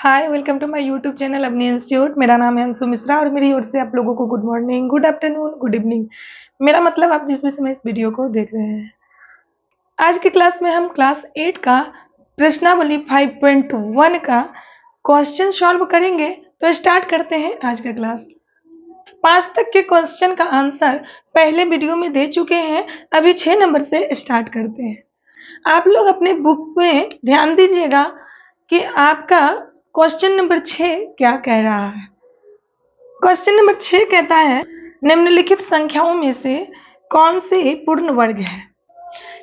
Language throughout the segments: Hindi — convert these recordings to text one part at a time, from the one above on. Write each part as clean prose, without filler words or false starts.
Hi, welcome to my YouTube channel Avani institute. मेरा नाम है अंशु मिश्रा और मेरी ओर से आप लोगों को good morning, good afternoon, good evening. मेरा मतलब आप जिस भी समय इस वीडियो को देख रहे हैं। आज की क्लास में हम क्लास 8 का प्रश्नावली 5.1 का क्वेश्चन सॉल्व करेंगे। तो स्टार्ट करते हैं आज का क्लास। 5 तक के क्वेश्चन का आंसर पहले वीडियो में दे चुके हैं। अभी 6 नंबर से स्टार्ट करते हैं। आप लोग अपने बुक में ध्यान दीजिएगा कि आपका क्वेश्चन नंबर 6 क्या कह रहा है। क्वेश्चन नंबर 6 कहता है, निम्नलिखित संख्याओं में से कौन सी पूर्ण वर्ग है।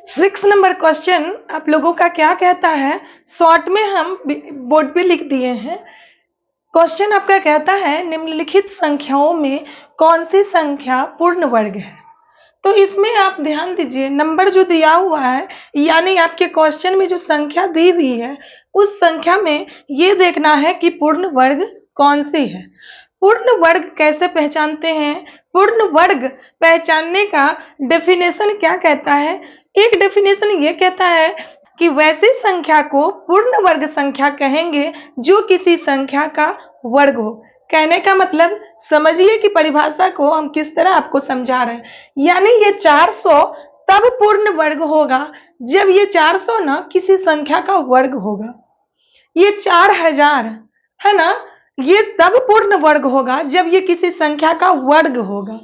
6 नंबर क्वेश्चन आप लोगों का क्या कहता है, शॉर्ट में हम बोर्ड पे लिख दिए हैं। क्वेश्चन आपका कहता है, निम्नलिखित संख्याओं में कौन सी संख्या पूर्ण वर्ग है। तो इसमें आप ध्यान दीजिए, नंबर जो दिया हुआ है यानी आपके क्वेश्चन में जो संख्या दी हुई है उस संख्या में ये देखना है कि पूर्ण वर्ग कौन सी है। पूर्ण वर्ग कैसे पहचानते हैं, पूर्ण वर्ग पहचानने का डेफिनेशन क्या कहता है। एक डेफिनेशन ये कहता है कि वैसी संख्या को पूर्ण वर्ग संख्या कहेंगे जो किसी संख्या का वर्ग हो। कहने का मतलब समझिए कि परिभाषा को हम किस तरह आपको समझा रहे हैं। यानी ये 400 तब पूर्ण वर्ग होगा जब ये 400 ना किसी संख्या का वर्ग होगा। ये 4000 है ना, ये तब पूर्ण वर्ग होगा जब ये किसी संख्या का वर्ग होगा।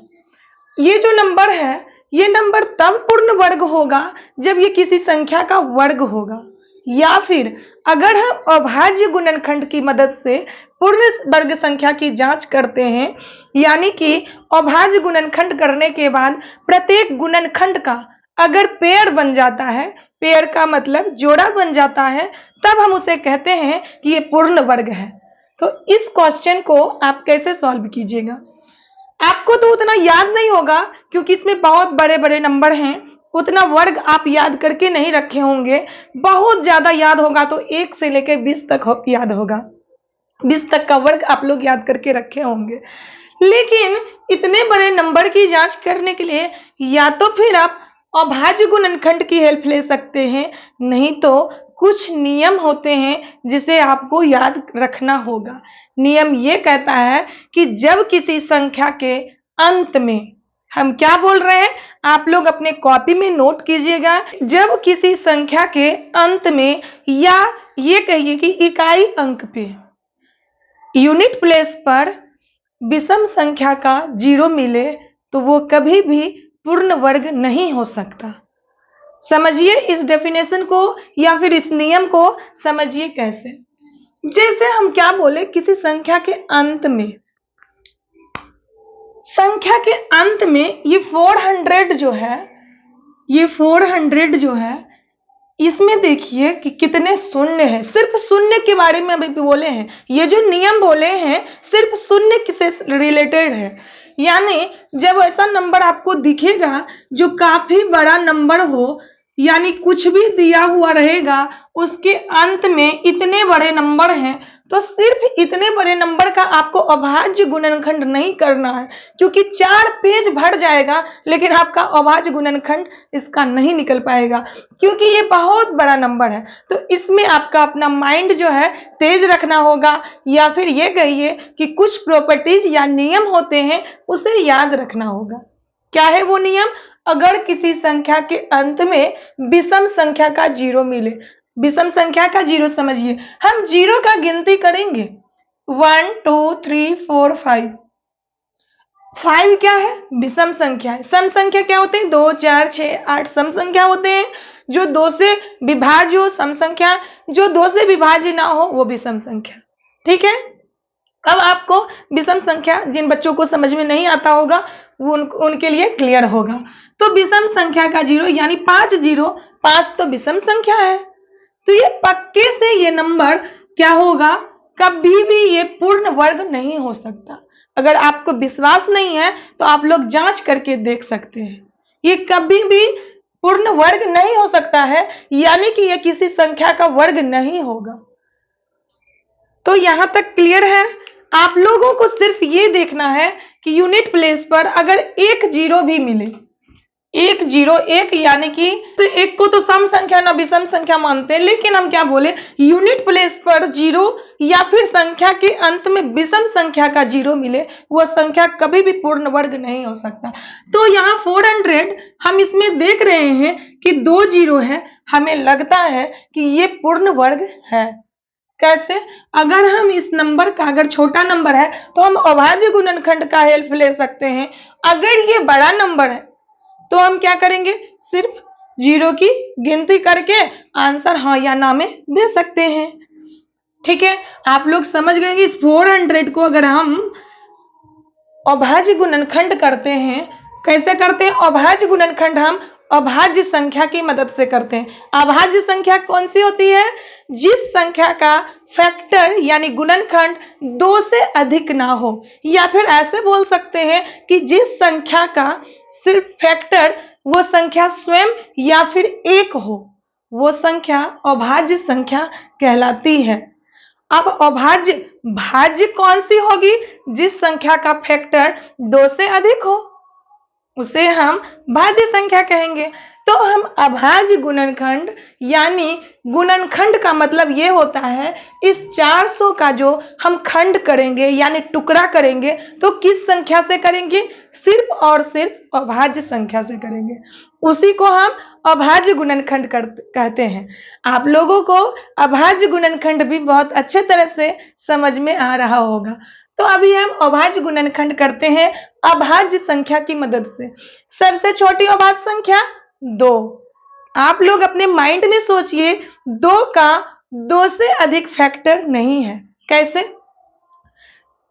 ये जो नंबर है ये नंबर तब पूर्ण वर्ग होगा जब ये किसी संख्या का वर्ग होगा। या फिर अगर हम अभाज्य गुणनखंड की मदद से पूर्ण वर्ग संख्या की जांच करते हैं, यानी कि अभाज्य गुणनखंड करने के बाद प्रत्येक गुणनखंड का अगर पेयर बन जाता है, पेयर का मतलब जोड़ा बन जाता है, तब हम उसे कहते हैं कि ये पूर्ण वर्ग है। तो इस क्वेश्चन को आप कैसे सॉल्व कीजिएगा। आपको तो उतना याद नहीं होगा क्योंकि इसमें बहुत बड़े बड़े नंबर हैं, उतना वर्ग आप याद करके नहीं रखे होंगे। बहुत ज्यादा याद होगा तो 1 से लेकर 20 तक याद होगा, 20 तक का वर्ग आप लोग याद करके रखे होंगे। लेकिन इतने बड़े नंबर की जांच करने के लिए या तो फिर आप अभाज्य गुणनखंड की हेल्प ले सकते हैं, नहीं तो कुछ नियम होते हैं जिसे आपको याद रखना होगा। नियम ये कहता है कि जब किसी संख्या के अंत में, हम क्या बोल रहे हैं आप लोग अपने कॉपी में नोट कीजिएगा, जब किसी संख्या के अंत में या ये कहिए कि इकाई अंक पे, यूनिट प्लेस पर विषम संख्या का 0 मिले तो वो कभी भी पूर्ण वर्ग नहीं हो सकता। समझिए इस डेफिनेशन को या फिर इस नियम को समझिए कैसे। जैसे हम क्या बोले, किसी संख्या के अंत में, संख्या के अंत में ये 400 जो है, ये 400 जो है, इसमें देखिए कि कितने शून्य हैं। सिर्फ शून्य के बारे में अभी बोले हैं, ये जो नियम बोले हैं सिर्फ शून्य से रिलेटेड है। यानी जब ऐसा नंबर आपको दिखेगा जो काफी बड़ा नंबर हो, यानी कुछ भी दिया हुआ रहेगा उसके अंत में इतने बड़े नंबर हैं, तो सिर्फ इतने बड़े नंबर का आपको अभाज्य गुणनखंड नहीं करना है, क्योंकि 4 पेज भर जाएगा लेकिन आपका अभाज्य गुणनखंड इसका नहीं निकल पाएगा क्योंकि ये बहुत बड़ा नंबर है। तो इसमें आपका अपना माइंड जो है तेज रखना होगा, या फिर ये कहिए कि कुछ प्रॉपर्टीज या नियम होते हैं उसे याद रखना होगा। क्या है वो नियम, अगर किसी संख्या के अंत में विषम संख्या का 0 मिले, विषम संख्या का 0 समझिए, हम 0 का गिनती करेंगे 1 2 3 4 5। 5 क्या है, विषम संख्या है। सम संख्या क्या होते हैं, 2 4 6 8 सम संख्या होते हैं। जो 2 से विभाज्य हो सम संख्या, जो 2 से विभाज्य ना हो वो विषम संख्या। ठीक है, अब आपको विषम संख्या जिन बच्चों को समझ में नहीं आता होगा वो उनके लिए क्लियर होगा। तो विषम संख्या का 0 यानी 5 0, 5 तो विषम संख्या है, तो ये पक्के से ये नंबर क्या होगा, कभी भी ये पूर्ण वर्ग नहीं हो सकता। अगर आपको विश्वास नहीं है तो आप लोग जांच करके देख सकते हैं, ये कभी भी पूर्ण वर्ग नहीं हो सकता है, यानी कि ये किसी संख्या का वर्ग नहीं होगा। तो यहां तक क्लियर है। आप लोगों को सिर्फ ये देखना है कि यूनिट प्लेस पर अगर एक 0 भी मिले, 101 यानी कि एक को तो सम संख्या ना विषम संख्या मानते हैं, लेकिन हम क्या बोले, यूनिट प्लेस पर जीरो या फिर संख्या के अंत में विषम संख्या का जीरो मिले, वह संख्या कभी भी पूर्ण वर्ग नहीं हो सकता। तो यहाँ 400 हम इसमें देख रहे हैं कि 2 जीरो है, हमें लगता है कि ये पूर्ण वर्ग है। कैसे? अगर हम इस नंबर का, अगर छोटा नंबर है तो हम अभाज्य गुणनखंड का हेल्प ले सकते हैं। अगर ये बड़ा नंबर है तो हम क्या करेंगे, सिर्फ जीरो की गिनती करके आंसर हाँ या ना में दे सकते हैं। ठीक है, आप लोग समझ गए कि इस 400 को अगर हम अभाज्य गुणनखंड करते हैं, कैसे करते हैं? अभाज्य गुणनखंड हम अभाज्य संख्या की मदद से करते हैं। अभाज्य संख्या कौन सी होती है? जिस संख्या का फैक्टर यानी गुणनखंड 2 से अधिक ना हो, या फिर ऐसे बोल सकते हैं कि जिस संख्या का सिर्फ फैक्टर वो संख्या स्वयं या फिर 1 हो, वो संख्या अभाज्य संख्या कहलाती है। अब अभाज्य भाज्य कौन सी होगी? जिस संख्या का फैक्टर 2 से अधिक हो, उसे हम भाज्य संख्या कहेंगे। तो हम अभाज्य गुणनखंड यानी गुणनखंड का मतलब ये होता है, इस 400 का जो हम खंड करेंगे यानी टुकड़ा करेंगे तो किस संख्या से करेंगे? सिर्फ और सिर्फ अभाज्य संख्या से करेंगे। उसी को हम अभाज्य गुणनखंड कहते हैं। आप लोगों को अभाज्य गुणनखंड भी बहुत अच्छे तरह से समझ में आ रहा होगा। तो अभी हम अभाज्य गुणनखंड करते हैं अभाज्य संख्या की मदद से। सबसे छोटी अभाज्य संख्या 2। आप लोग अपने माइंड में सोचिए, 2 का 2 से अधिक फैक्टर नहीं है। कैसे?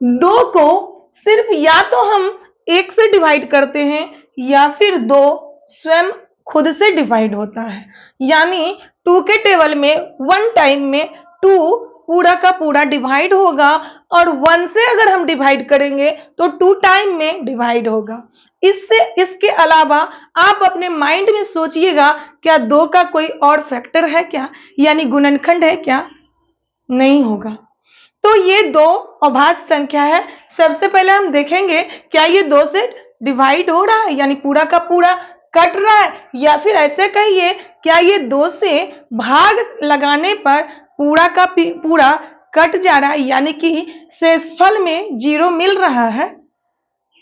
2 को सिर्फ या तो हम 1 से डिवाइड करते हैं या फिर 2 स्वयं खुद से डिवाइड होता है। यानी 2 के टेबल में 1 टाइम में 2 पूरा का पूरा डिवाइड होगा, और 1 से अगर हम डिवाइड करेंगे तो 2 टाइम में डिवाइड होगा। इसके अलावा आप अपने माइंड में सोचिएगा, क्या 2 का कोई और फैक्टर है क्या, यानी गुणनखंड है क्या? नहीं होगा। तो ये 2 अभाज्य संख्या है। सबसे पहले हम देखेंगे क्या ये 2 से डिवाइड हो रहा है यानी पूरा का पूरा कट रहा है, या फिर ऐसे कहिए क्या ये 2 से भाग लगाने पर पूरा का पूरा कट जा रहा है यानी कि शेषफल में 0 मिल रहा है।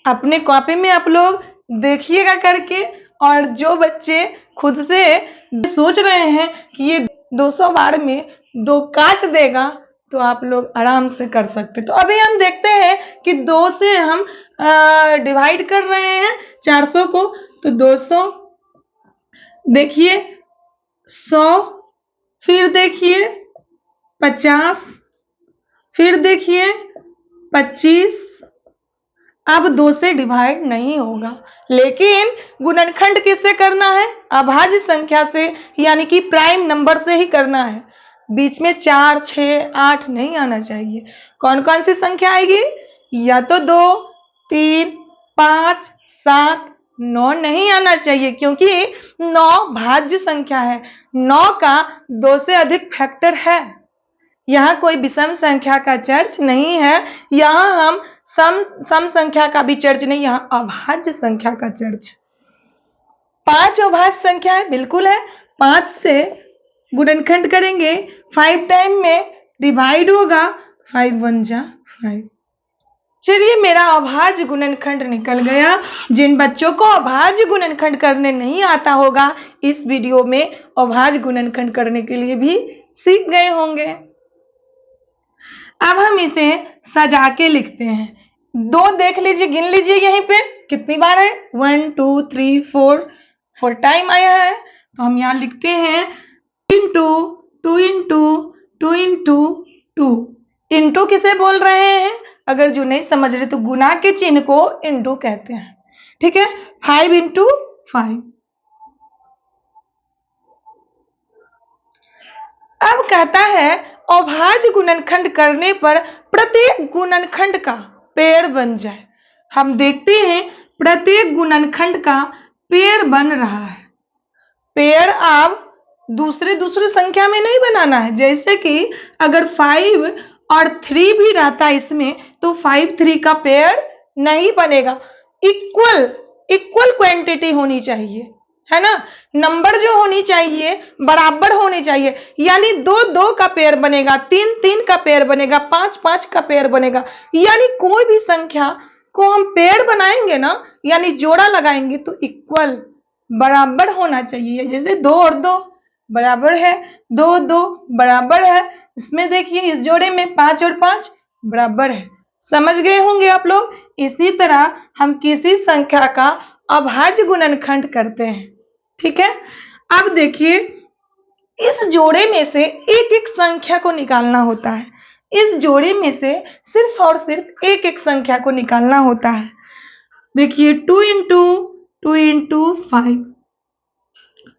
अपने कॉपी में आप लोग देखिएगा करके, और जो बच्चे खुद से सोच रहे हैं कि ये 200 बार में 2 काट देगा, तो आप लोग आराम से कर सकते। तो अभी हम देखते हैं कि 2 से हम डिवाइड कर रहे हैं 400 को, तो 200, देखिए 100, फिर देखिए 50, फिर देखिए 25। अब 2 से डिवाइड नहीं होगा, लेकिन गुणनखंड किससे करना है? अभाज्य संख्या से, यानी कि प्राइम नंबर से ही करना है। बीच में 4, 6, 8 नहीं आना चाहिए। कौन कौन सी संख्या आएगी? या तो 2, 3, 5, 7, 9 नहीं आना चाहिए, क्योंकि 9 भाज्य संख्या है। 9 का 2 से अधिक फैक्टर है। यहाँ कोई विषम संख्या का चर्च नहीं है। यहाँ हम सम संख्या का भी चर्च नहीं, यहाँ अभाज्य संख्या का चर्च। 5 अभाज्य संख्या है, बिल्कुल है। 5 से गुणनखंड करेंगे, 5 टाइम में डिवाइड होगा, 5 1 जा 5। चलिए, मेरा अभाज्य गुणनखंड निकल गया। जिन बच्चों को अभाज्य गुणनखंड करने नहीं आता होगा, इस वीडियो में अभाज्य गुणनखंड करने के लिए भी सीख गए होंगे। अब हम इसे सजा के लिखते हैं। 2 देख लीजिए, गिन लीजिए यहीं पे कितनी बार है, 1 2 3 4 टाइम आया है। तो हम यहाँ लिखते हैं 2 इंटू 2 इंटू 2 इंटू 2। इंटू किसे बोल रहे हैं? अगर जो नहीं समझ रहे तो गुना के चिन्ह को इंटू कहते हैं। ठीक है, 5 इंटू 5। अब कहता है अभाज्य गुणनखंड करने पर प्रत्येक गुणनखंड का पेड़ बन जाए। हम देखते हैं प्रत्येक गुणनखंड का पेड़ बन रहा है। पेड़ अब दूसरे संख्या में नहीं बनाना है। जैसे कि अगर 5 और 3 भी रहता है इसमें, तो 5 3 का पेड़ नहीं बनेगा। इक्वल इक्वल क्वांटिटी होनी चाहिए, है ना। नंबर जो होनी चाहिए बराबर होनी चाहिए, यानी 2-2 का पेयर बनेगा, 3-3 का पेयर बनेगा, 5-5 का पेयर बनेगा। यानी कोई भी संख्या को हम पेयर बनाएंगे ना, यानी जोड़ा लगाएंगे तो इक्वल बराबर होना चाहिए। जैसे 2 और 2 बराबर है, 2-2 बराबर है। इसमें देखिए इस जोड़े में 5 और 5 बराबर है। समझ गए होंगे आप लोग। इसी तरह हम किसी संख्या का अभाज्य गुणनखंड करते हैं, ठीक है। अब देखिए इस जोड़े में से एक एक संख्या को निकालना होता है। इस जोड़े में से सिर्फ और सिर्फ एक एक संख्या को निकालना होता है। देखिए 2 इंटू 5,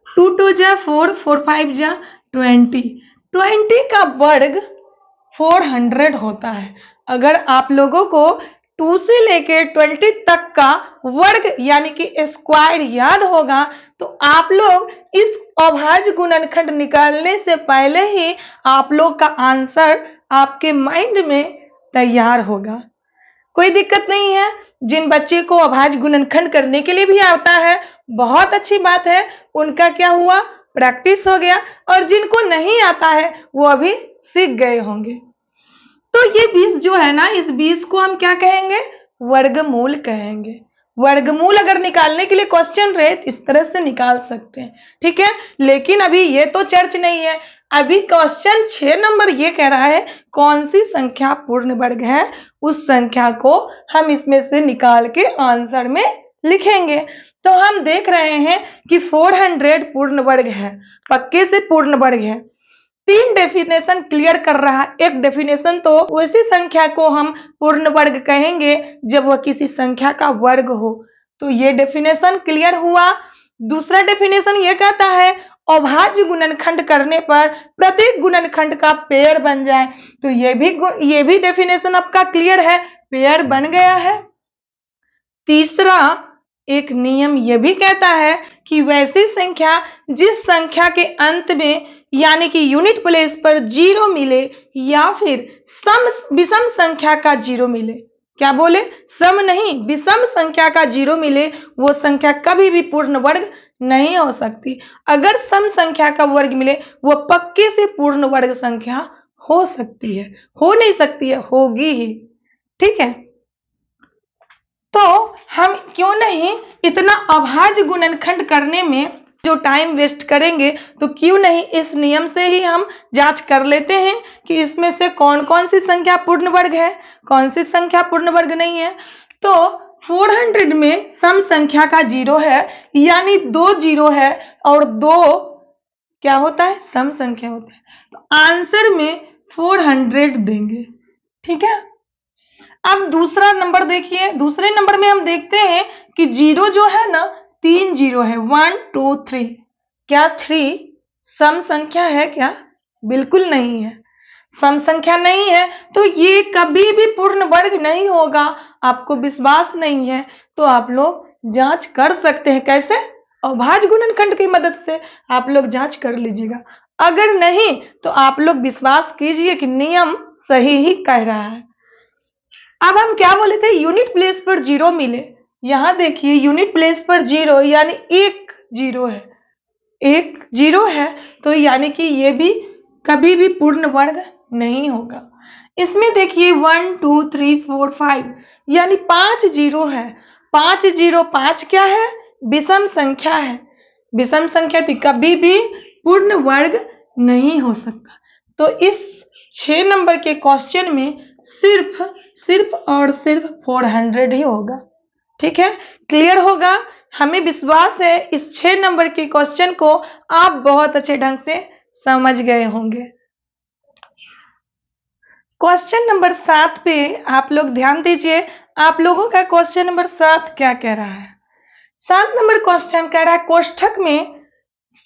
2 2 जा 4, 4 5 जा 20, 20 का वर्ग 400 होता है। अगर आप लोगों को 2 से लेकर 20 तक का वर्ग यानी कि स्क्वायर याद होगा तो आप लोग इस अभाज्य गुणनखंड निकालने से पहले ही आप लोग का आंसर आपके माइंड में तैयार होगा। कोई दिक्कत नहीं है। जिन बच्चे को अभाज्य गुणनखंड करने के लिए भी आता है बहुत अच्छी बात है, उनका क्या हुआ, प्रैक्टिस हो गया। और जिनको नहीं आता है वो अभी सीख गए होंगे। तो ये 20 जो है ना, इस 20 को हम क्या कहेंगे, वर्गमूल कहेंगे। वर्गमूल अगर निकालने के लिए क्वेश्चन रहे तो इस तरह से निकाल सकते हैं, ठीक है। लेकिन अभी ये तो चर्च नहीं है। अभी क्वेश्चन 6 नंबर ये कह रहा है कौन सी संख्या पूर्ण वर्ग है, उस संख्या को हम इसमें से निकाल के आंसर में लिखेंगे। तो हम देख रहे हैं कि 400 पूर्ण वर्ग है, पक्के से पूर्ण वर्ग है। 3 डेफिनेशन क्लियर कर रहा है। एक डेफिनेशन तो वैसी संख्या को हम पूर्ण वर्ग कहेंगे जब वह किसी संख्या का वर्ग हो, तो ये डेफिनेशन क्लियर हुआ। दूसरा डेफिनेशन ये कहता है अभाज्य गुणनखंड करने पर प्रत्येक गुणनखंड का पेयर बन जाए, तो ये भी डेफिनेशन आपका क्लियर है, पेयर बन गया है। तीसरा एक नियम यह भी कहता है कि वैसी संख्या जिस संख्या के अंत में यानी कि यूनिट प्लेस पर 0 मिले या फिर विषम संख्या का 0 मिले, क्या बोले, सम नहीं, विषम संख्या का 0 मिले, वो संख्या कभी भी पूर्ण वर्ग नहीं हो सकती। अगर सम संख्या का वर्ग मिले वो पक्के से पूर्ण वर्ग संख्या हो सकती है, हो नहीं सकती है, होगी ही, ठीक है। तो हम क्यों नहीं इतना अभाज्य गुणनखंड करने में जो टाइम वेस्ट करेंगे, तो क्यों नहीं इस नियम से ही हम जांच कर लेते हैं कि इसमें से कौन कौन सी संख्या पूर्ण वर्ग है, कौन सी संख्या पूर्ण वर्ग नहीं है। तो 400 में सम संख्या का 0 है, यानी 2 0 है और 2 क्या होता है, सम संख्या होता है। तो आंसर में 400 देंगे, ठीक है। अब दूसरा नंबर देखिए, दूसरे नंबर में हम देखते हैं कि 0 जो है ना, 3 0 है, 1 2 3। क्या 3 सम संख्या है क्या, बिल्कुल नहीं है, सम संख्या नहीं है, तो ये कभी भी पूर्ण वर्ग नहीं होगा। आपको विश्वास नहीं है तो आप लोग जांच कर सकते हैं, कैसे, अभाज्य गुणनखंड की मदद से आप लोग जांच कर लीजिएगा। अगर नहीं तो आप लोग विश्वास कीजिए कि नियम सही ही कह रहा है। अब हम क्या बोले थे, यूनिट प्लेस पर 0 मिले, यहां देखिए यूनिट प्लेस पर 0 यानी 1 0 है, 1 0 है, तो यानी कि ये भी कभी भी पूर्ण वर्ग नहीं होगा। इसमें देखिए 1 2 3 4 5 यानी 5 0 है, 5 0 5 क्या है, विषम संख्या है, विषम संख्या थी, कभी भी पूर्ण वर्ग नहीं हो सकता। तो इस 6 नंबर के क्वेश्चन में सिर्फ और सिर्फ 400 ही होगा, ठीक है, क्लियर होगा। हमें विश्वास है इस 6 नंबर के क्वेश्चन को आप बहुत अच्छे ढंग से समझ गए होंगे। क्वेश्चन नंबर 7 पे आप लोग ध्यान दीजिए, आप लोगों का क्वेश्चन नंबर 7 क्या कह रहा है। 7 नंबर क्वेश्चन कह रहा है कोष्ठक में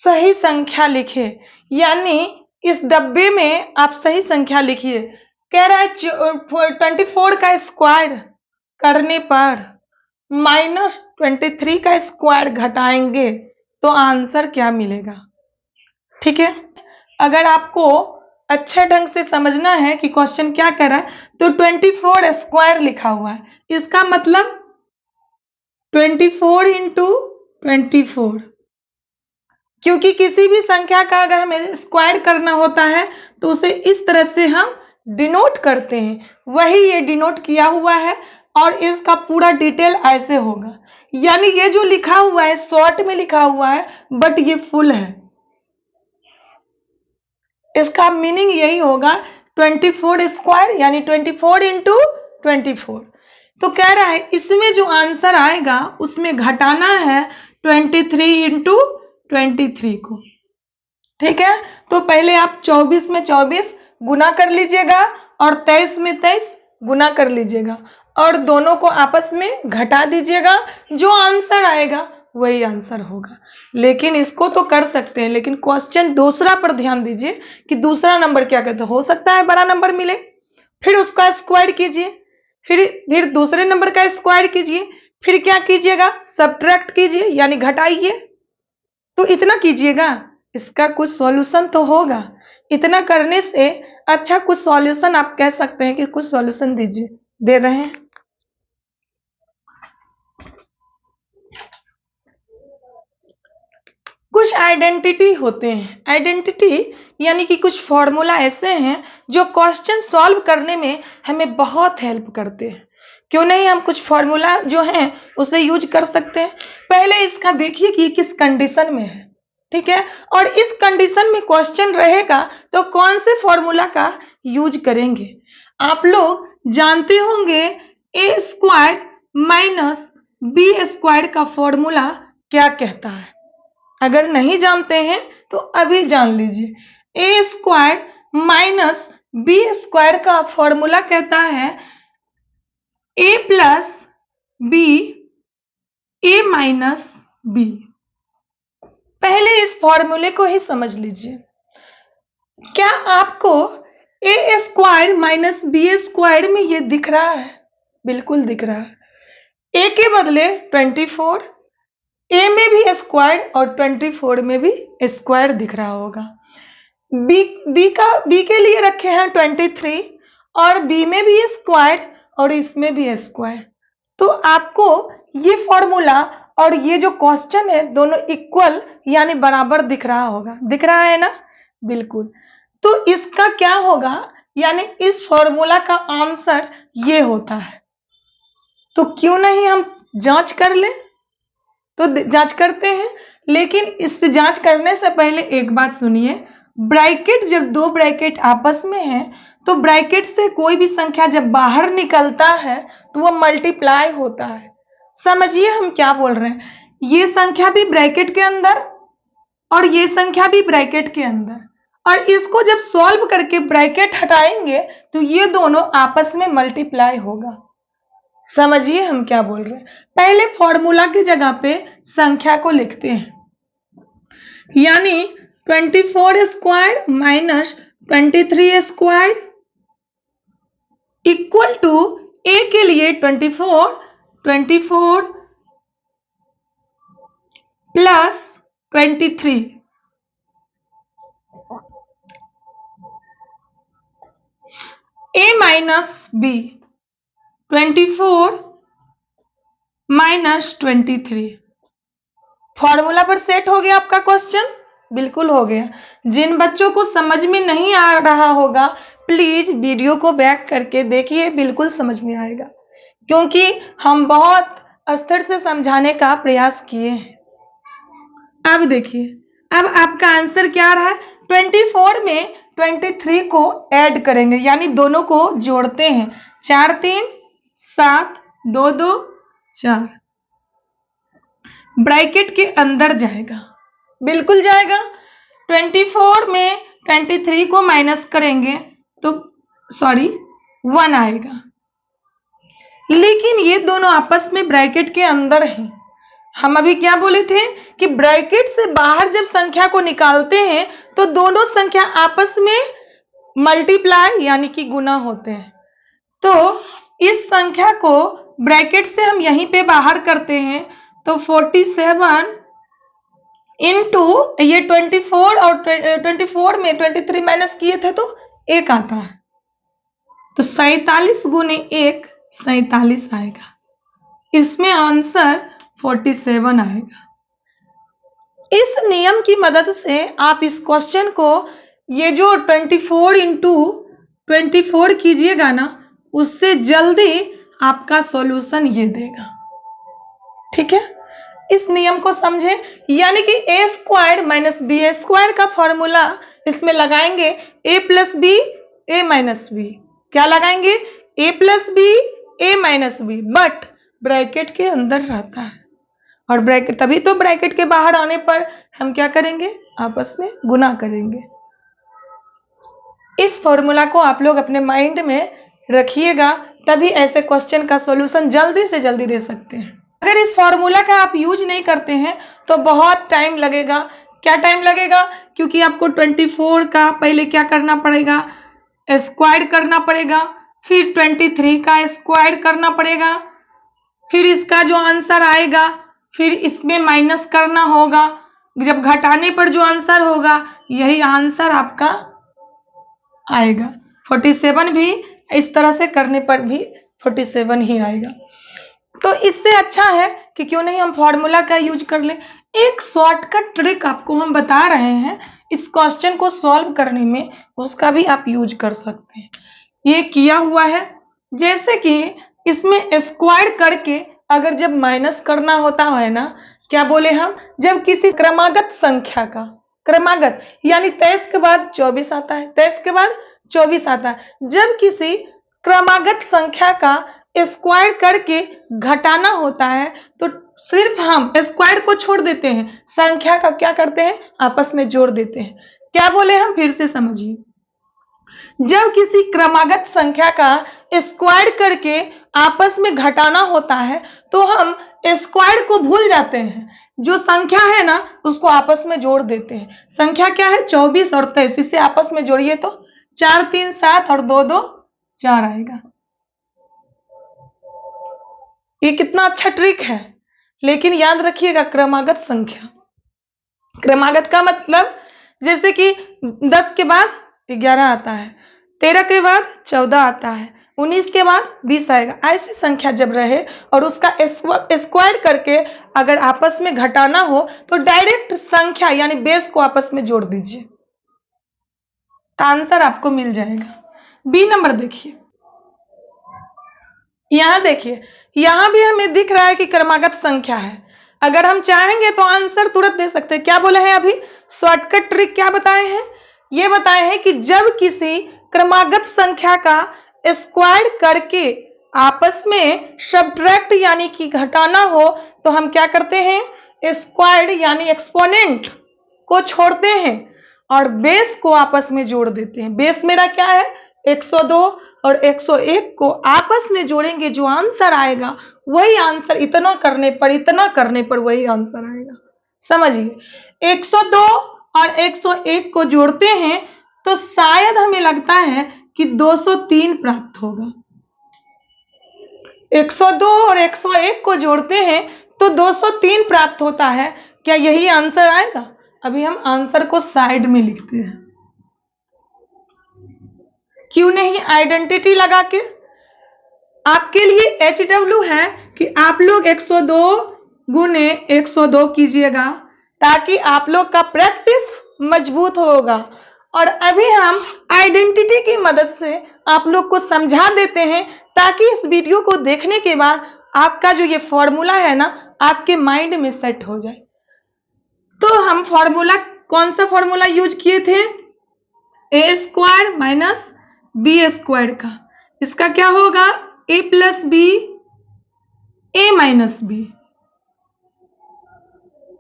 सही संख्या लिखे, यानी इस डब्बे में आप सही संख्या लिखिए। कह रहा है 24 का स्क्वायर करने पर -23 का स्क्वायर घटाएंगे तो आंसर क्या मिलेगा, ठीक है। अगर आपको अच्छे ढंग से समझना है कि क्वेश्चन क्या कर रहा है, तो 24 स्क्वायर लिखा हुआ है, इसका मतलब 24 इंटू 24, क्योंकि किसी भी संख्या का अगर हमें स्क्वायर करना होता है तो उसे इस तरह से हम डिनोट करते हैं, वही ये डिनोट किया हुआ है और इसका पूरा डिटेल ऐसे होगा। यानी ये जो लिखा हुआ है शॉर्ट में लिखा हुआ है बट ये फुल है, इसका मीनिंग यही होगा 24 स्क्वायर यानी 24 इंटू 24। तो कह रहा है इसमें जो आंसर आएगा उसमें घटाना है 23 इंटू 23 को। ठीक है, तो पहले आप 24 में 24 गुना कर लीजिएगा और 23 में 23 गुना कर लीजिएगा और दोनों को आपस में घटा दीजिएगा, जो आंसर आएगा वही आंसर होगा। लेकिन इसको तो कर सकते हैं, लेकिन क्वेश्चन दूसरा पर ध्यान दीजिए कि दूसरा नंबर क्या कहते हैं। हो सकता है बड़ा नंबर मिले, फिर उसका स्क्वायर कीजिए, फिर दूसरे नंबर का स्क्वायर कीजिए, फिर क्या कीजिएगा, सब्ट्रैक्ट कीजिए यानी घटाइए। तो इतना कीजिएगा, इसका कुछ सॉल्यूशन तो होगा। इतना करने से अच्छा कुछ सॉल्यूशन आप कह सकते हैं कि कुछ सॉल्यूशन दीजिए, दे रहे हैं। कुछ आइडेंटिटी होते हैं, आइडेंटिटी यानी कि कुछ फॉर्मूला ऐसे हैं जो क्वेश्चन सॉल्व करने में हमें बहुत हेल्प करते हैं। क्यों नहीं हम कुछ फॉर्मूला जो हैं उसे यूज कर सकते हैं। पहले इसका देखिए कि किस कंडीशन में है, ठीक है, और इस कंडीशन में क्वेश्चन रहेगा तो कौन से फॉर्मूला का यूज करेंगे। आप लोग जानते होंगे ए स्क्वायर माइनस बी स्क्वायर का फॉर्मूला क्या कहता है। अगर नहीं जानते हैं तो अभी जान लीजिए। ए स्क्वायर माइनस बी स्क्वायर का फॉर्मूला कहता है ए प्लस बी ए माइनस बी। पहले इस फॉर्मूले को ही समझ लीजिए। क्या आपको ए स्क्वायर माइनस बी स्क्वायर में ये दिख रहा है? बिल्कुल दिख रहा है। ए के बदले 24, ए में भी स्क्वायर और 24 में भी स्क्वायर दिख रहा होगा। बी के लिए रखे हैं 23 और बी में भी स्क्वायर और इसमें भी स्क्वायर। तो आपको ये फॉर्मूला और ये जो क्वेश्चन है दोनों इक्वल यानी बराबर दिख रहा होगा। दिख रहा है ना? बिल्कुल। तो इसका क्या होगा, यानी इस फॉर्मूला का आंसर ये होता है। तो क्यों नहीं हम जांच कर लें? तो जांच करते हैं, लेकिन इस जांच करने से पहले एक बात सुनिए। ब्रैकेट, जब दो ब्रैकेट आपस में है तो ब्रैकेट से कोई भी संख्या जब बाहर निकलता है तो वह मल्टीप्लाई होता है। समझिए हम क्या बोल रहे हैं। ये संख्या भी ब्रैकेट के अंदर और ये संख्या भी ब्रैकेट के अंदर, और इसको जब सॉल्व करके ब्रैकेट हटाएंगे तो ये दोनों आपस में मल्टीप्लाई होगा। समझिए हम क्या बोल रहे हैं। पहले फॉर्मूला की जगह पे संख्या को लिखते हैं, यानी 24 square minus 23 square equal to a के लिए 24 प्लस 23, ए माइनस बी 24 माइनस 23। फॉर्मूला पर सेट हो गया आपका क्वेश्चन? बिल्कुल हो गया। जिन बच्चों को समझ में नहीं आ रहा होगा प्लीज वीडियो को बैक करके देखिए, बिल्कुल समझ में आएगा, क्योंकि हम बहुत स्तर से समझाने का प्रयास किए हैं। अब देखिए, अब आपका आंसर क्या रहा है। 24 में 23 को ऐड करेंगे, यानी दोनों को जोड़ते हैं। 4 3 7 2 2 4 ब्रैकेट के अंदर जाएगा, बिल्कुल जाएगा। 24 में 23 को माइनस करेंगे तो 1 आएगा, लेकिन ये दोनों आपस में ब्रैकेट के अंदर हैं। हम अभी क्या बोले थे कि ब्रैकेट से बाहर जब संख्या को निकालते हैं तो दोनों संख्या आपस में मल्टीप्लाई यानी कि गुना होते हैं। तो इस संख्या को ब्रैकेट से हम यहीं पे बाहर करते हैं तो 47 इंटू ये 24 और 24 में 23 माइनस किए थे तो 1 आता है, तो 47 गुने 1 47 आएगा। इसमें आंसर 47 आएगा। इस नियम की मदद से आप इस क्वेश्चन को, ये जो 24 इंटू 24 कीजिएगा ना, उससे जल्दी आपका सॉल्यूशन ये देगा। ठीक है, इस नियम को समझें। यानी कि a square minus B square का फॉर्मूला इसमें लगाएंगे a plus B A minus b. क्या लगाएंगे? A plus B A minus b, but bracket के अंदर रहता है, और ब्रैकेट तभी तो ब्रैकेट के बाहर आने पर हम क्या करेंगे? आपस में गुना करेंगे। इस फॉर्मूला को आप लोग अपने माइंड में रखिएगा, तभी ऐसे क्वेश्चन का सॉल्यूशन जल्दी से जल्दी दे सकते हैं। अगर इस फॉर्मूला का आप यूज नहीं करते हैं तो बहुत टाइम लगेगा। क्या टाइम लगेगा? क्योंकि आपको 24 का पहले क्या करना पड़ेगा? स्क्वायर करना पड़ेगा, फिर 23 का स्क्वायर करना पड़ेगा, फिर इसका जो आंसर आएगा फिर इसमें माइनस करना होगा। जब घटाने पर जो आंसर होगा यही आंसर आपका आएगा। 47 भी इस तरह से करने पर भी 47 ही आएगा। तो इससे अच्छा है कि क्यों नहीं हम फॉर्मूला का यूज कर लें। एक शॉर्टकट ट्रिक आपको हम बता रहे हैं इस क्वेश्चन को सॉल्व करने में, उसका भी आप यूज कर सकते हैं। ये किया हुआ है, जैसे कि इसमें स्क्वायर करके अगर जब माइनस करना होता है ना, क्या बोले हम? जब किसी क्रमागत संख्या का, क्रमागत यानी 23 के बाद 24 आता है, 23 के बाद 24 आता है। जब किसी क्रमागत संख्या का स्क्वायर करके घटाना होता है तो सिर्फ हम स्क्वायर को छोड़ देते हैं, संख्या का क्या करते हैं? आपस में जोड़ देते हैं। क्या बोले हम? फिर से समझिए। जब किसी क्रमागत संख्या का स्क्वायर करके आपस में घटाना होता है तो हम स्क्वायर को भूल जाते हैं, जो संख्या है ना उसको आपस में जोड़ देते हैं। संख्या क्या है? 24 और 23, इसे आपस में जोड़िए तो 4 3 7 और 2 2 4 आएगा। ये कितना अच्छा ट्रिक है। लेकिन याद रखिएगा, क्रमागत संख्या, क्रमागत का मतलब जैसे कि 10 के बाद 11 आता है, 13 के बाद 14 आता है, 19 के बाद 20 आएगा। ऐसी संख्या जब रहे और उसका स्क्वायर करके अगर आपस में घटाना हो तो डायरेक्ट संख्या यानी बेस को आपस में जोड़ दीजिए, आंसर आपको मिल जाएगा। बी नंबर देखिए, यहां देखिए, यहां भी हमें दिख रहा है कि क्रमागत संख्या है। अगर हम चाहेंगे तो आंसर तुरंत दे सकते हैं। क्या बोले हैं अभी? शॉर्टकट ट्रिक क्या बताए हैं? ये बताए हैं कि जब किसी क्रमागत संख्या का स्क्वायर करके आपस में सब्ट्रैक्ट यानी कि घटाना हो तो हम क्या करते हैं? स्क्वायर यानी एक्सपोनेंट को छोड़ते हैं और बेस को आपस में जोड़ देते हैं। बेस मेरा क्या है? 102 और 101 को आपस में जोड़ेंगे, जो आंसर आएगा वही आंसर, इतना करने पर वही आंसर आएगा। समझिए, 102 और 101 को जोड़ते हैं तो शायद हमें लगता है कि 203 प्राप्त होगा। 102 और 101 को जोड़ते हैं तो 203 प्राप्त होता है। क्या यही आंसर आएगा? अभी हम आंसर को साइड में लिखते हैं। क्यों नहीं आइडेंटिटी लगा के? आपके लिए HW है कि आप लोग 102 गुने 102 कीजिएगा ताकि आप लोग का प्रैक्टिस मजबूत होगा। और अभी हम आइडेंटिटी की मदद से आप लोग को समझा देते हैं ताकि इस वीडियो को देखने के बाद आपका जो ये फॉर्मूला है ना आपके माइंड में सेट हो जाए। तो हम फॉर्मूला, कौन सा फॉर्मूला यूज किए थे? ए स्क्वायर माइनस बी स्क्वायर का। इसका क्या होगा? ए प्लस बी ए माइनस बी।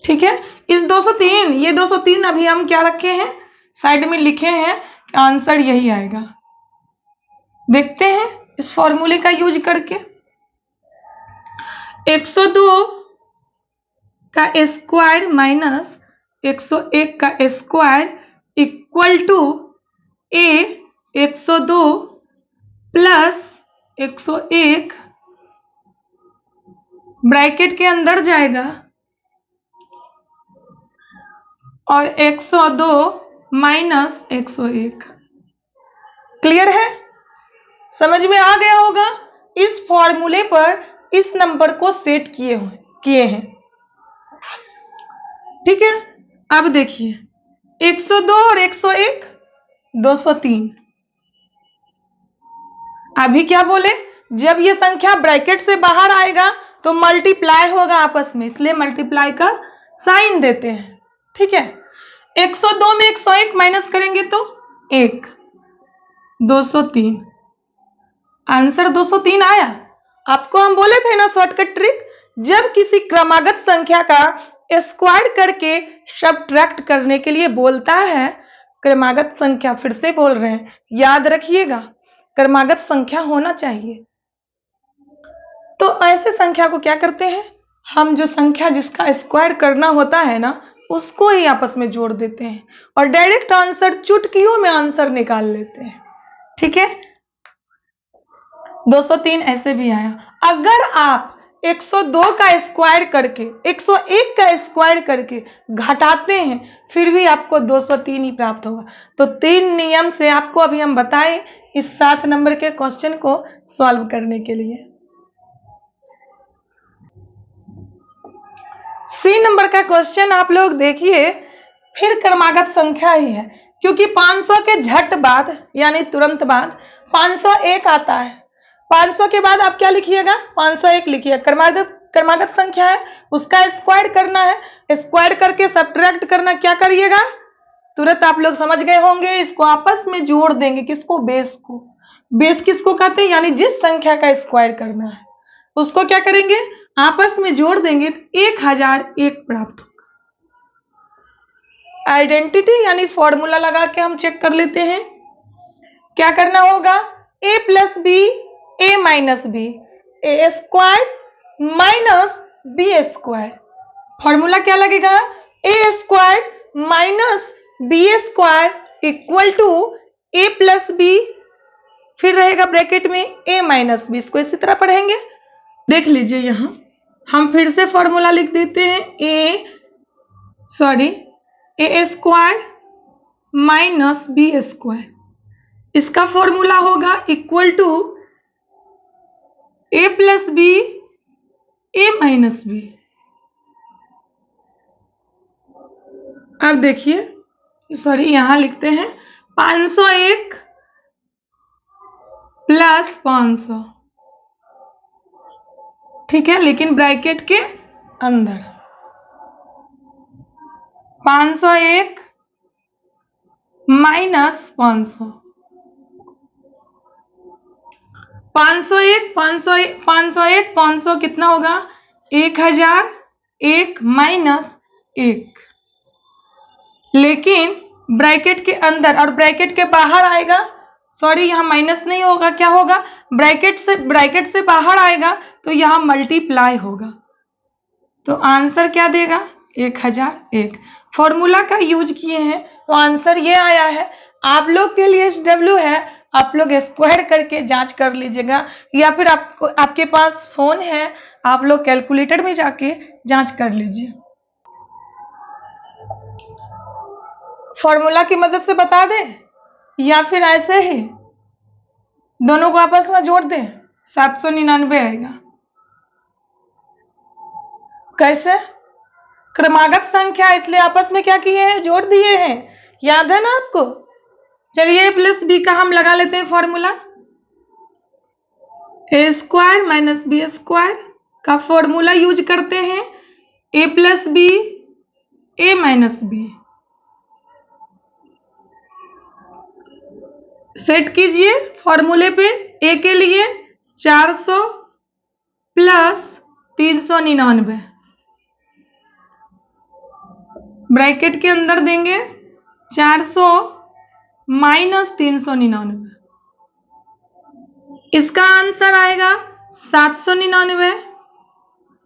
ठीक है, इस 203, ये 203 अभी हम क्या रखे हैं? साइड में लिखे हैं कि आंसर यही आएगा। देखते हैं इस फॉर्मूले का यूज करके। 102 का स्क्वायर माइनस 101 का square equal to A 102 plus 101 bracket के अंदर जाएगा और 102 माइनस 101। क्लियर है? समझ में आ गया होगा। इस फॉर्मूले पर इस नंबर को सेट किए हुए, किए हैं। ठीक है, अब देखिए 102 और 101 203। अभी क्या बोले, जब ये संख्या ब्रैकेट से बाहर आएगा तो मल्टीप्लाई होगा आपस में, इसलिए मल्टीप्लाई का साइन देते हैं। ठीक है, 102 में 101 माइनस करेंगे तो 1, 203, आंसर 203 आया। आपको हम बोले थे ना शॉर्टकट ट्रिक, जब किसी क्रमागत संख्या का स्क्वायर करके सब्ट्रैक्ट करने के लिए बोलता है, क्रमागत संख्या, फिर से बोल रहे हैं, याद रखिएगा क्रमागत संख्या होना चाहिए। तो ऐसे संख्या को क्या करते हैं हम, जो संख्या जिसका स्क्वायर करना होता है ना, उसको ही आपस में जोड़ देते हैं और डायरेक्ट आंसर, चुटकियों में आंसर निकाल लेते हैं। ठीक है, 203 ऐसे भी आया। अगर आप 102 का स्क्वायर करके 101 का स्क्वायर करके घटाते हैं, फिर भी आपको 203 ही प्राप्त होगा। तो 3 नियम से आपको अभी हम बताएं इस 7 नंबर के क्वेश्चन को सॉल्व करने के लिए। सी नंबर का क्वेश्चन आप लोग देखिए, फिर क्रमागत संख्या ही है, क्योंकि 500 के झट बाद यानी तुरंत बाद 501 आता है। 500 के बाद आप क्या लिखिएगा, 501 लिखिए। क्रमागत संख्या है, उसका स्क्वायर करना है, स्क्वायर करके सब्ट्रैक्ट करना, क्या करिएगा, तुरंत आप लोग समझ गए होंगे, इसको आपस में जोड़ देंगे। किसको, बेस को। बेस किसको कहते हैं, यानी जिस संख्या का स्क्वायर करना है उसको क्या करेंगे, आपस में जोड़ देंगे तो 1001 प्राप्त होगा। आइडेंटिटी यानी फॉर्मूला लगा के हम चेक कर लेते हैं। क्या करना होगा, a plus b a minus b, a square minus B square. Formula क्या लगेगा, a square minus B square equal to a plus b, फिर रहेगा ब्रैकेट में a माइनस बी। इसको इसी तरह पढ़ेंगे, देख लीजिए। यहां हम फिर से फॉर्मूला लिख देते हैं, A square minus B square, इसका फॉर्मूला होगा equal to A plus B A minus B. अब देखिए, यहां लिखते हैं 501 प्लस 500, ठीक है, लेकिन ब्रैकेट के अंदर 501 माइनस 500, 501 500 कितना होगा, 1001 माइनस 1, लेकिन ब्रैकेट के अंदर और ब्रैकेट के बाहर आएगा, यहां माइनस नहीं होगा, क्या होगा, ब्रैकेट से बाहर आएगा तो यहां मल्टीप्लाई होगा, तो आंसर क्या देगा, 1001। फॉर्मूला का यूज किए हैं तो आंसर ये आया है। आप लोग के लिए SW है, आप लोग स्क्वायर करके जांच कर लीजिएगा, या फिर आपके पास फोन है, आप लोग कैलकुलेटर में जाके जांच कर लीजिए। फॉर्मूला की मदद से बता दें या फिर ऐसे ही दोनों को आपस में जोड़ दें, 799 आएगा। कैसे, क्रमागत संख्या, इसलिए आपस में क्या किए हैं, जोड़ दिए हैं, याद है ना आपको। चलिए प्लस बी का हम लगा लेते हैं फॉर्मूला, ए स्क्वायर माइनस बी स्क्वायर का फॉर्मूला यूज करते हैं, ए प्लस बी ए माइनस बी। सेट कीजिए फॉर्मूले पे, ए के लिए 400 प्लस 399, ब्रैकेट के अंदर देंगे 400 माइनस 399, इसका आंसर आएगा 799।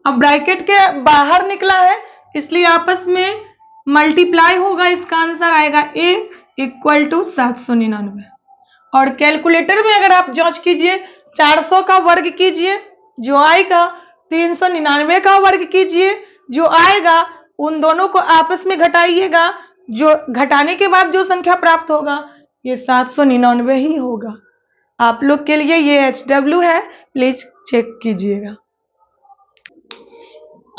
अब ब्रैकेट के बाहर निकला है इसलिए आपस में मल्टीप्लाई होगा, इसका आंसर आएगा 1 इक्वल टू 799। और कैलकुलेटर में अगर आप जांच कीजिए, 400 का वर्ग कीजिए जो आएगा, 399 का वर्ग कीजिए जो आएगा, उन दोनों को आपस में घटाइएगा, जो घटाने के बाद जो संख्या प्राप्त होगा ये 799 ही होगा। आप लोग के लिए ये SW है, प्लीज चेक कीजिएगा।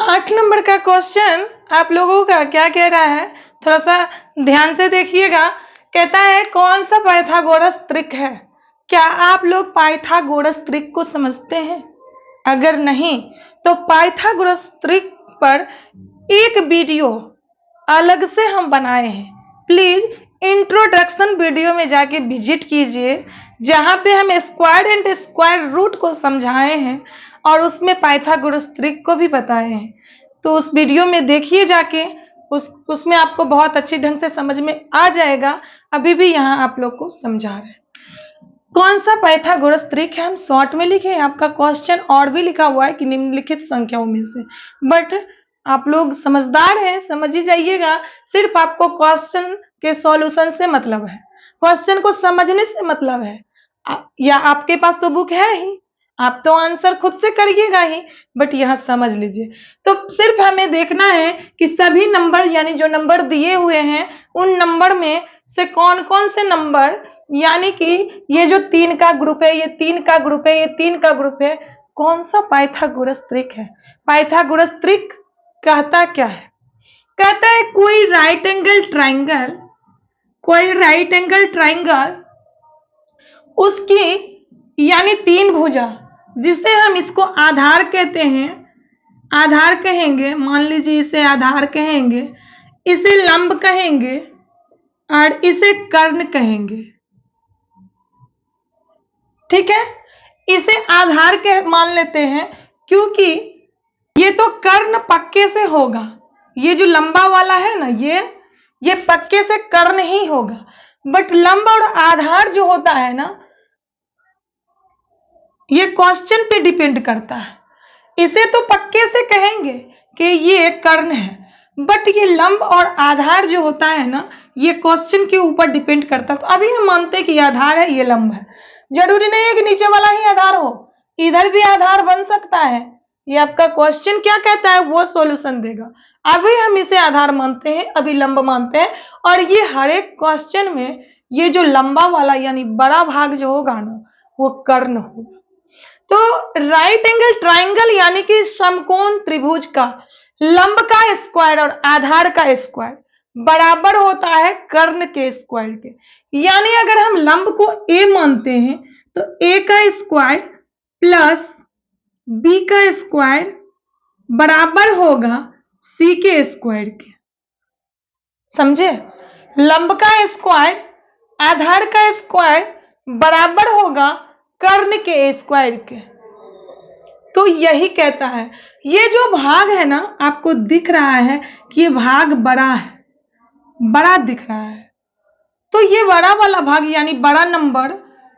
8 नंबर का क्वेश्चन आप लोगों का क्या कह रहा है, थोड़ा सा ध्यान से देखिएगा। कहता है कौन सा पाइथागोरस त्रिक है। क्या आप लोग पाइथागोरस त्रिक को समझते हैं? अगर नहीं तो पाइथागोरस त्रिक पर एक वीडियो अलग से हम बनाए हैं, प्लीज इंट्रोडक्शन वीडियो में जाके विजिट कीजिए, जहां पे हम स्क्वायर एंड स्क्वायर रूट को समझाए हैं और उसमें पाइथागोरस त्रिक को भी बताए हैं। तो उस वीडियो में देखिए जाके, उसमें आपको बहुत अच्छी ढंग से समझ में आ जाएगा। अभी भी यहाँ आप लोग को समझा रहे हैं कौन सा पाइथागोरस त्रिक है। हम शॉर्ट में लिखे हैं, आपका क्वेश्चन और भी लिखा हुआ है कि निम्नलिखित संख्याओं में से, बट आप लोग समझदार हैं, समझ ही जाइएगा। सिर्फ आपको क्वेश्चन के सॉल्यूशन से मतलब है, क्वेश्चन को समझने से मतलब है। या आपके पास तो बुक है ही, आप तो आंसर खुद से करिएगा ही, बट यहां समझ लीजिए। तो सिर्फ हमें देखना है कि सभी नंबर यानी जो नंबर दिए हुए हैं उन नंबर में से कौन कौन से नंबर, यानी कि ये जो 3 का ग्रुप है, ये 3 का ग्रुप है, ये 3 का ग्रुप है, कौन सा पाइथागोरस त्रिक है। पाइथागोरस त्रिक कहता क्या है? कहता है कोई राइट एंगल ट्राइंगल उसकी यानी 3 भुजा, जिसे हम इसको आधार कहते हैं, आधार कहेंगे, मान लीजिए इसे आधार कहेंगे, इसे लंब कहेंगे और इसे कर्ण कहेंगे। ठीक है, इसे आधार के मान लेते हैं क्योंकि ये तो कर्ण पक्के से होगा। ये जो लंबा वाला है ना, ये पक्के से कर्ण ही होगा। बट लंब और आधार जो होता है ना, ये क्वेश्चन पे डिपेंड करता है। इसे तो पक्के से कहेंगे कि ये कर्ण है, बट ये लंब और आधार जो होता है ना, ये क्वेश्चन के ऊपर डिपेंड करता है। तो अभी हम मानते हैं कि ये आधार है, ये लंब है। जरूरी नहीं है कि नीचे वाला ही आधार हो, इधर भी आधार बन सकता है। ये आपका क्वेश्चन क्या कहता है वो सॉल्यूशन देगा। अभी हम इसे आधार मानते हैं, अभी लंब मानते हैं, और ये हर एक क्वेश्चन में ये जो लंबा वाला यानी बड़ा भाग जो होगा ना, वो कर्ण होगा। तो राइट एंगल ट्राइंगल यानी कि समकोण त्रिभुज का लंब का स्क्वायर और आधार का स्क्वायर बराबर होता है कर्ण के स्क्वायर के। यानी अगर हम लंब को a मानते हैं तो a का स्क्वायर प्लस b का स्क्वायर बराबर होगा c के स्क्वायर के। समझे? लंब का स्क्वायर आधार का स्क्वायर बराबर होगा कर्ण के स्क्वायर के। तो यही कहता है, ये जो भाग है ना, आपको दिख रहा है कि ये भाग बड़ा है, बड़ा दिख रहा है। तो ये बड़ा वाला भाग यानी बड़ा नंबर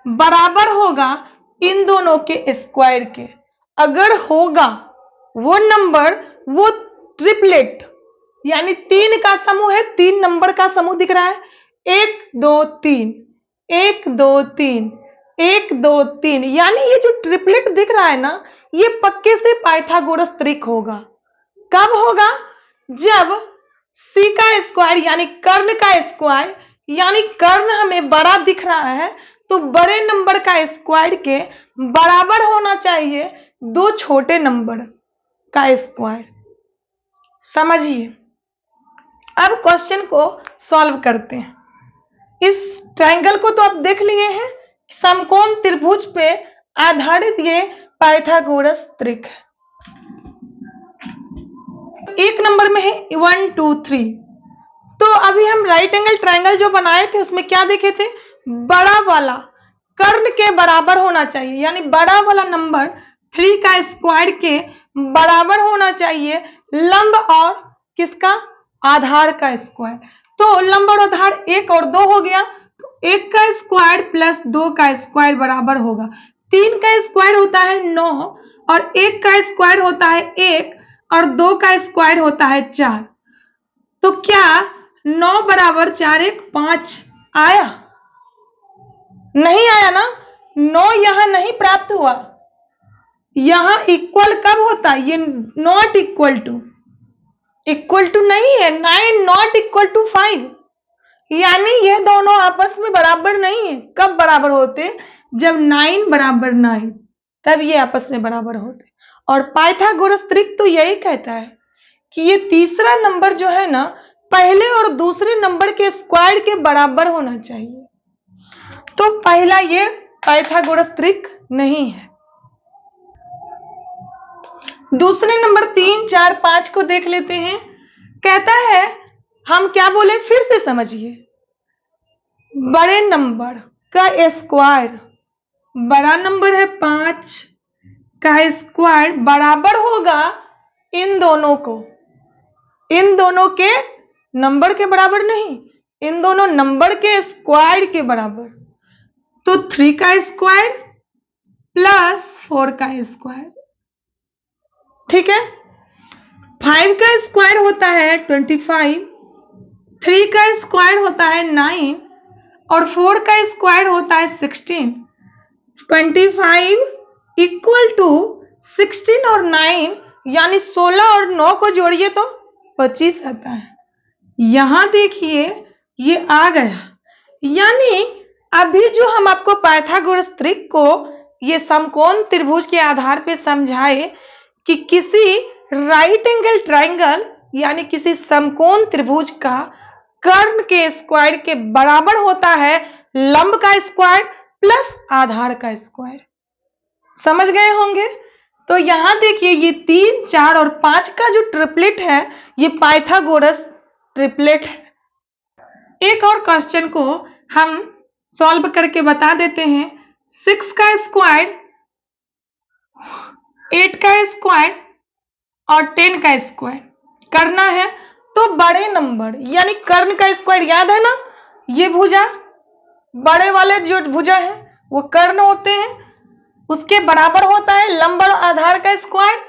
बराबर होगा इन दोनों के स्क्वायर के। अगर होगा वो नंबर, वो ट्रिपलेट यानी 3 का समूह है, 3 नंबर का समूह दिख रहा है, 1 2 3 1 2 3 1 2 3, यानी ये जो ट्रिपलेट दिख रहा है ना, ये पक्के से पाइथागोरस त्रिक होगा। कब होगा? जब c का स्क्वायर यानी कर्ण का स्क्वायर, यानी कर्ण हमें बड़ा दिख रहा है तो बड़े नंबर का स्क्वायर के बराबर होना चाहिए 2 छोटे नंबर का स्क्वायर। समझिए। अब क्वेश्चन को सॉल्व करते हैं। इस ट्रायंगल को तो आप देख लिए हैं, समकोण त्रिभुज पे आधारित ये पाइथागोरस त्रिक है। एक नंबर में है 1 2 3। तो अभी हम राइट एंगल ट्रायंगल जो बनाए थे उसमें क्या देखे थे? बड़ा वाला कर्ण के बराबर होना चाहिए, यानी बड़ा वाला नंबर 3 का स्क्वायर के बराबर होना चाहिए लंब और किसका? आधार का स्क्वायर। तो लंब और आधार 1 और 2 हो गया, तो 1 का स्क्वायर प्लस 2 का स्क्वायर बराबर होगा 3 का स्क्वायर होता है 9 और 1 का स्क्वायर होता है 1 और 2 का स्क्वायर होता है 4। तो क्या 9 बराबर 4 1 5 आया? नहीं आया ना, 9 यहां नहीं प्राप्त हुआ। यहां इक्वल कब होता है? ये नॉट इक्वल टू नहीं है, 9 नॉट इक्वल टू 5, यानी ये दोनों आपस में बराबर नहीं है। कब बराबर होते? जब 9 बराबर 9, तब ये आपस में बराबर होते। और पाइथागोरस त्रिक तो यही कहता है कि ये तीसरा नंबर जो है ना पहले और दूसरे नंबर के स्क्वायर के बराबर होना चाहिए। तो पहला ये पाइथागोरस त्रिक नहीं है। दूसरे नंबर 3, 4, 5 को देख लेते हैं। कहता है, हम क्या बोले फिर से समझिए, बड़े नंबर का स्क्वायर, बड़ा नंबर है 5 का स्क्वायर बराबर होगा इन दोनों को, इन दोनों के नंबर के बराबर नहीं, इन दोनों नंबर के स्क्वायर के बराबर। तो 3 का स्क्वायर प्लस 4 का स्क्वायर, ठीक है। 5 का स्क्वायर होता है 25, 3 का स्क्वायर होता है 9 और 4 का स्क्वायर होता है 16। 25 इक्वल टू 16 और 9 यानी 16 और 9 को जोड़िए तो 25 आता है। यहां देखिए ये आ गया, यानी अभी जो हम आपको पाइथागोरस त्रिक को ये समकोण त्रिभुज के आधार पे समझाए कि किसी राइट एंगल ट्राइंगल यानी किसी समकोण त्रिभुज का कर्ण के स्क्वायर के बराबर होता है लंब का स्क्वायर प्लस आधार का स्क्वायर। समझ गए होंगे। तो यहां देखिए ये 3, 4 और 5 का जो ट्रिपलेट है ये पाइथागोरस ट्रिपलेट है। एक और क्वेश्चन को हम सॉल्व करके बता देते हैं। 6 का स्क्वायर, 8 का स्क्वायर और 10 का स्क्वायर करना है। तो बड़े नंबर यानी कर्ण का स्क्वायर याद है ना, ये भुजा, बड़े वाले जो भुजा है वो कर्ण होते हैं, उसके बराबर होता है लंब और आधार का स्क्वायर।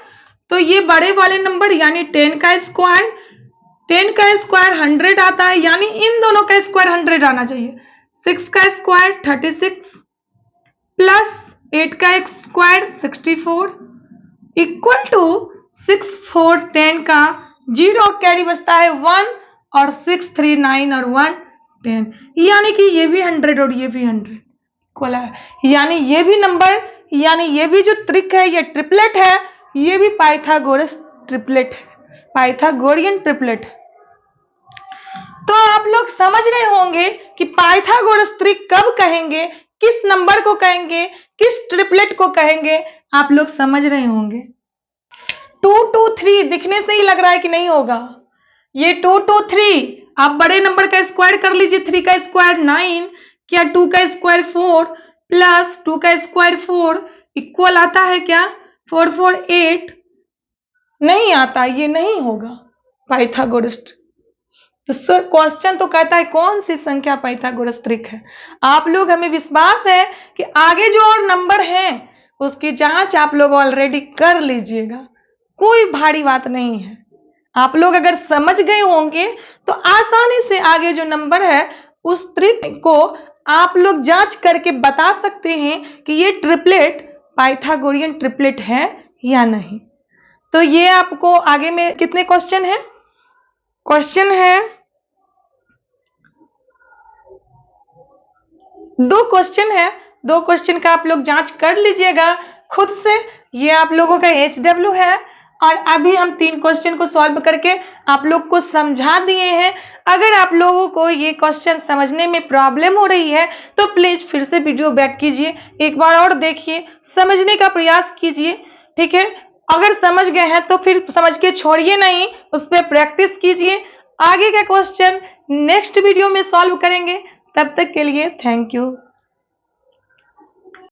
तो ये बड़े वाले नंबर यानी 10 का स्क्वायर, 10 का स्क्वायर 100 आता है, यानी इन दोनों का स्क्वायर 100 आना चाहिए। 6 का स्क्वायर 36 प्लस 8 का स्क्वायर 64 इक्वल टू 6, 4, 10 का 0 कैरी बचता है 1 और 6, 3, 9 और 1 10, यानी कि ये भी 100 और ये भी 100 इक्वल है। यानी ये भी नंबर, यानी ये भी जो त्रिक है ये ट्रिपलेट है, ये भी पाइथागोरस ट्रिपलेट है, पाइथागोरियन ट्रिपलेट है। तो आप लोग समझ रहे होंगे कि पाइथागोरस त्रिक कब कहेंगे, किस नंबर को कहेंगे, किस ट्रिपलेट को कहेंगे, आप लोग समझ रहे होंगे। 2, 2, 3 दिखने से ही लग रहा है कि नहीं होगा। ये 2, 2, 3 आप बड़े नंबर का स्क्वायर कर लीजिए। 3 का स्क्वायर 9 क्या 2 का स्क्वायर 4 प्लस 2 का स्क्वायर 4 इक्वल आता है क्या 4, 4, 8 नहीं आता, ये नहीं होगा पाइथागोरस। तो सर क्वेश्चन तो कहता है कौन सी संख्या पाइथागोरस त्रिक है। आप लोग, हमें विश्वास है कि आगे जो और नंबर हैं उसकी जांच आप लोग ऑलरेडी कर लीजिएगा, कोई भारी बात नहीं है। आप लोग अगर समझ गए होंगे तो आसानी से आगे जो नंबर है उस त्रिक को आप लोग जांच करके बता सकते हैं कि ये ट्रिपलेट पाइथागोरियन ट्रिपलेट है या नहीं। तो ये आपको आगे में कितने क्वेश्चन है, क्वेश्चन है 2 क्वेश्चन है। 2 क्वेश्चन का आप लोग जांच कर लीजिएगा खुद से। ये आप लोगों का HW है और अभी हम 3 क्वेश्चन को सॉल्व करके आप लोग को समझा दिए हैं। अगर आप लोगों को ये क्वेश्चन समझने में प्रॉब्लम हो रही है तो प्लीज फिर से वीडियो बैक कीजिए, एक बार और देखिए, समझने का प्रयास कीजिए, ठीक है। अगर समझ गए हैं तो फिर समझ के छोड़िए नहीं, उस पर प्रैक्टिस कीजिए। आगे का क्वेश्चन नेक्स्ट वीडियो में सॉल्व करेंगे। तब तक के लिए थैंक यू।